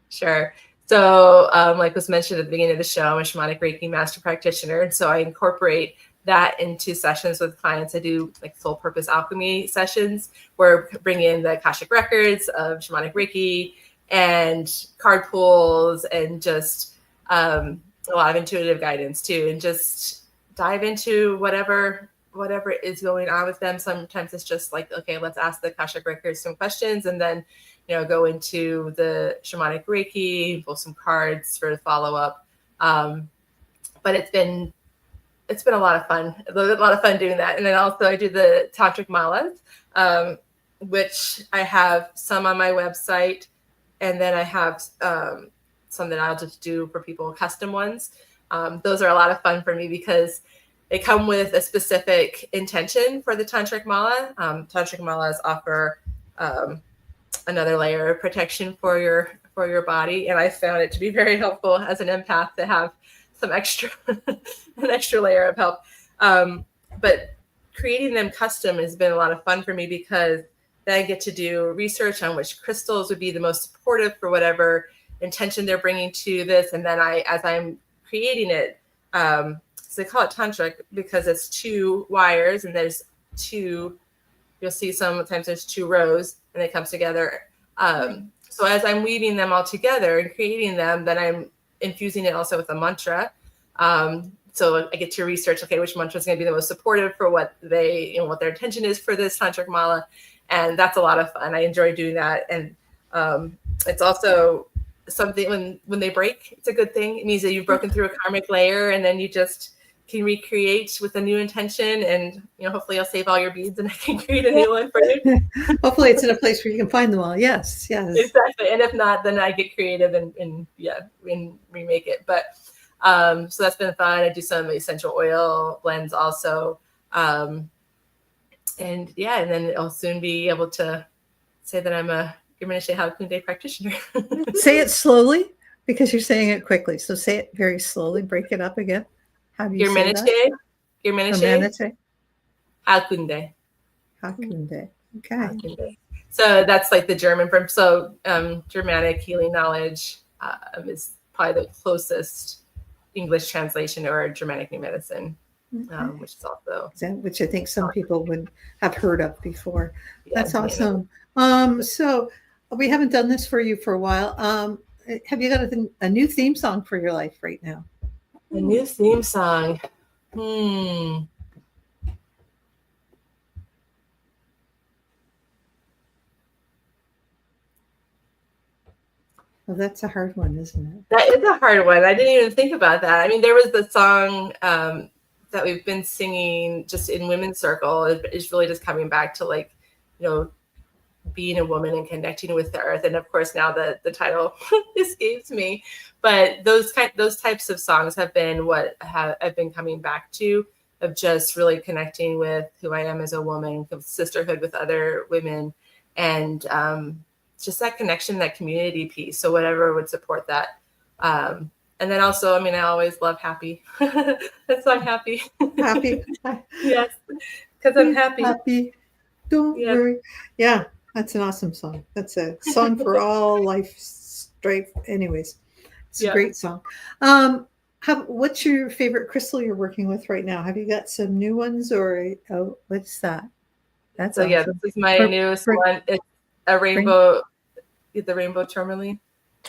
Sure. So like was mentioned at the beginning of the show, I'm a Shamanic Reiki Master Practitioner. And so I incorporate that into sessions with clients. I do like soul purpose alchemy sessions where I bring in the Akashic Records of Shamanic Reiki and card pulls and just a lot of intuitive guidance too, and just dive into whatever whatever is going on with them. Sometimes it's just like, okay, let's ask the Akashic Records some questions, and then, go into the Shamanic Reiki, pull some cards for the follow-up. But it's been a lot of fun. A lot of fun doing that. And then also I do the Tantric Malas, which I have some on my website. And then I have some that I'll just do for people, custom ones. Those are a lot of fun for me because they come with a specific intention for the Tantric Mala. Tantric Malas offer another layer of protection for your body. And I found it to be very helpful as an empath to have some extra, an extra layer of help. But creating them custom has been a lot of fun for me because then I get to do research on which crystals would be the most supportive for whatever intention they're bringing to this. And then as I'm creating it, so they call it tantric because it's 2 wires and there's 2, you'll see sometimes there's 2 rows and it comes together. So as I'm weaving them all together and creating them, then I'm infusing it also with a mantra. So I get to research, okay, which mantra is going to be the most supportive for what what their intention is for this Tantric Mala. And that's a lot of fun. I enjoy doing that. And it's also something when they break, it's a good thing. It means that you've broken through a karmic layer and then you just can recreate with a new intention. And, hopefully I'll save all your beads and I can create a new one for you. Hopefully it's in a place where you can find them all. Yes. Exactly. And if not, then I get creative and remake it. But so that's been fun. I do some essential oil blends also. And then I'll soon be able to say that I'm a Girminishe Halakunde practitioner. Say it slowly because you're saying it quickly. So say it very slowly. Break it up again. How do you say that? Girminishe Halakunde. Hakunde. Okay. Halakunde. So that's like the German from. So Germanic healing knowledge is probably the closest English translation or Germanic New Medicine. Which is also which I think some people would have heard of before. Yeah, that's awesome. So we haven't done this for you for a while. Have you got a new theme song for your life right now? A new theme song. Well, that's a hard one, isn't it? That is a hard one. I didn't even think about that. I mean, there was the song that we've been singing just in women's circle. It's really just coming back to being a woman and connecting with the earth. And of course, now the title escapes me. But those types of songs have been what I've been coming back to, of just really connecting with who I am as a woman, sisterhood with other women, and just that connection, that community piece. So whatever would support that. And then also, I always love Happy. That song, Happy. Happy. Yes, because I'm happy. Happy. Don't worry. Yeah, that's an awesome song. That's a song for all life strife. Anyways, it's a great song. What's your favorite crystal you're working with right now? Have you got some new ones or what's that? That's awesome. This is my newest one. It's a rainbow, the rainbow tourmaline.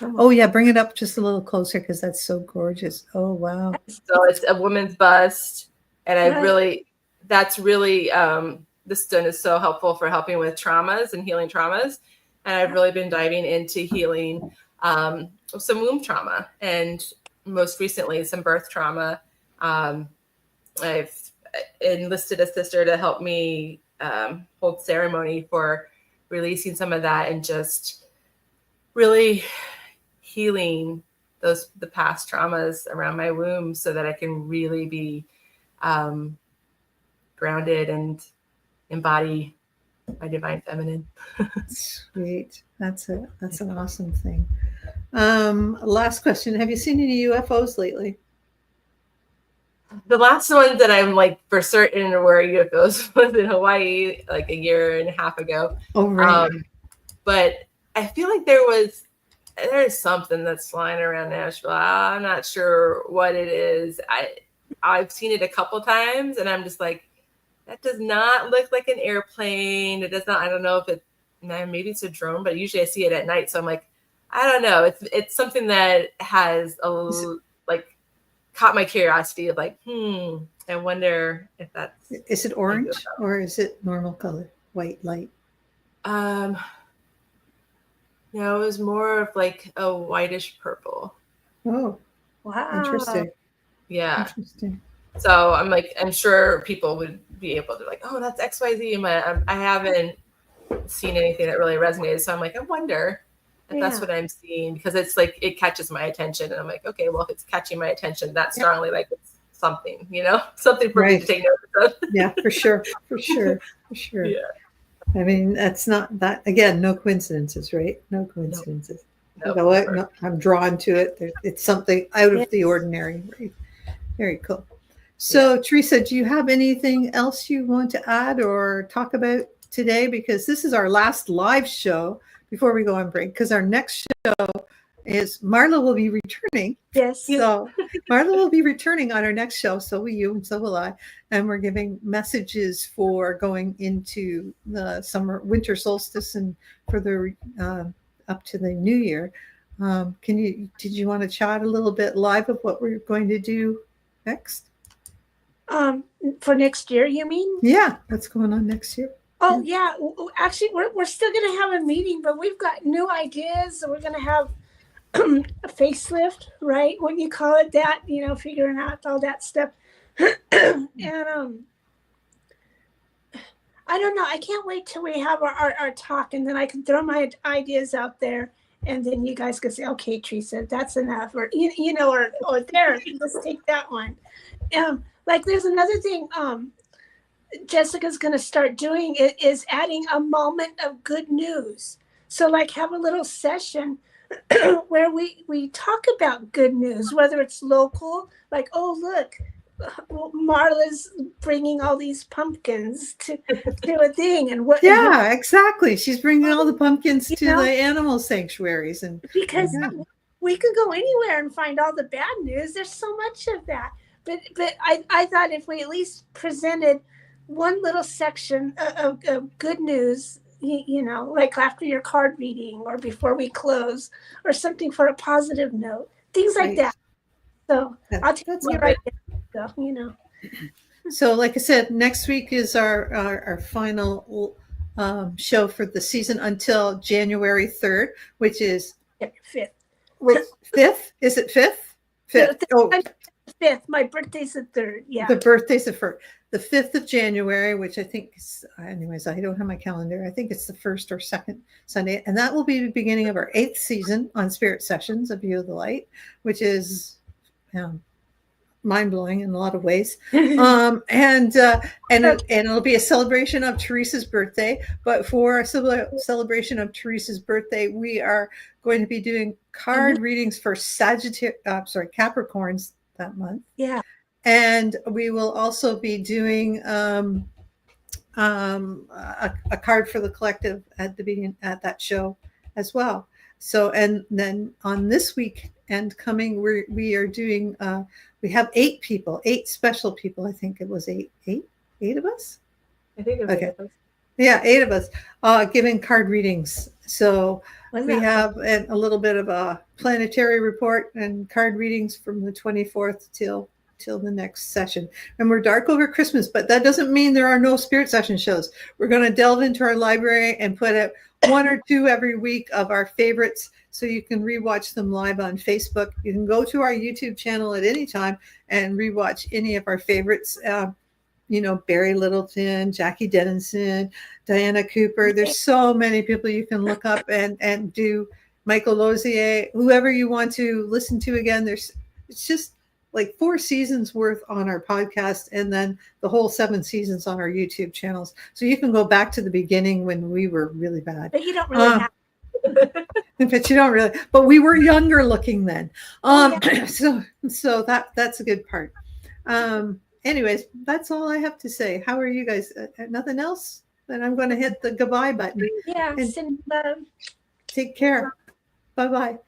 Oh yeah, bring it up just a little closer because that's so gorgeous. Oh wow. So it's a woman's bust, and that's really this stone is so helpful for helping with traumas and healing traumas. And I've really been diving into healing some womb trauma and most recently some birth trauma. I've enlisted a sister to help me hold ceremony for releasing some of that and just really healing the past traumas around my womb so that I can really be grounded and embody my divine feminine. Sweet. That's an awesome thing. Last question. Have you seen any UFOs lately? The last one that I'm for certain were UFOs was in Hawaii like a year and a half ago. Oh, right. But I feel like there's something that's flying around Nashville. I'm not sure what it is. I've seen it a couple times and I'm just like, that does not look like an airplane. It does not, I don't know if maybe it's a drone, but usually I see it at night. So I'm like, I don't know. It's something that has caught my curiosity of like, I wonder if that's. Is it orange or is it normal color? White light? No, it was more of like a whitish purple. Oh, Wow. interesting. Yeah. Interesting. So I'm sure people would be able to like, oh, that's XYZ. But I haven't seen anything that really resonated. So I'm like, I wonder if that's what I'm seeing, because it's like, it catches my attention. And I'm like, okay, well, if it's catching my attention that strongly, like it's something, something for me to take notice of. Yeah, for sure. For sure. For sure. Yeah. I mean, that's not that, again, no coincidences, right? No coincidences. No, no, I'm drawn to it. It's something out of the ordinary. Right? Very cool. So, Teresa, do you have anything else you want to add or talk about today? Because this is our last live show before we go on break, because our next show is Marla will be returning. Yes. So Marla will be returning on our next show. So will you, and so will I. And we're giving messages for going into the winter solstice and for the up to the new year. Did you want to chat a little bit live of what we're going to do next? For next year, you mean? Yeah, what's going on next year? Oh yeah, actually, we're still going to have a meeting, but we've got new ideas. So we're going to have a facelift, right? What you call it, that figuring out all that stuff. And I don't know. I can't wait till we have our talk, and then I can throw my ideas out there, and then you guys can say, "Okay, Teresa, that's enough," or or there, let's take that one. Like there's another thing. Jessica's going to start doing is adding a moment of good news. So like have a little session where we talk about good news, whether it's local, like, oh, look, Marla's bringing all these pumpkins to a thing. And what? Yeah, exactly. She's bringing all the pumpkins to the animal sanctuaries. And because we could go anywhere and find all the bad news. There's so much of that. But I thought if we at least presented one little section of good news, like after your card reading or before we close or something for a positive note, things like that. So I'll take you right there. So like I said, next week is our final show for the season until January 3rd, which is 5th. 5th? Is it 5th? 5th. Oh, 5th. My birthday's the 3rd. Yeah. The birthday's the 5th of January, which I think is, anyways, I don't have my calendar. I think it's the 1st or 2nd Sunday. And that will be the beginning of our 8th season on Spirit Sessions of View of the Light, which is mind-blowing in a lot of ways. And it'll be a celebration of Teresa's birthday. But for a celebration of Teresa's birthday, we are going to be doing card readings for Capricorns that month. Yeah. And we will also be doing a card for the collective at that show as well. So, and then on this week and coming, we are doing we have 8 people, 8 special people. I think it was eight of us. I think it was 8 of us. Yeah, 8 of us giving card readings. So we have a little bit of a planetary report and card readings from the 24th till the next session. And we're dark over Christmas, but that doesn't mean there are no Spirit Session shows. We're going to delve into our library and put out 1 or 2 every week of our favorites, so you can rewatch them live on Facebook. You can go to our YouTube channel at any time and rewatch any of our favorites. Barry Littleton, Jackie Dennison, Diana Cooper. There's so many people you can look up and do. Michael Lozier, whoever you want to listen to again. It's just like 4 seasons worth on our podcast, and then the whole 7 seasons on our YouTube channels. So you can go back to the beginning when we were really bad. But you don't really have. But you don't really. But we were younger looking then. So that's a good part. Anyways, that's all I have to say. How are you guys? Nothing else? Then I'm going to hit the goodbye button. Yeah. Send love. Take care. Bye-bye.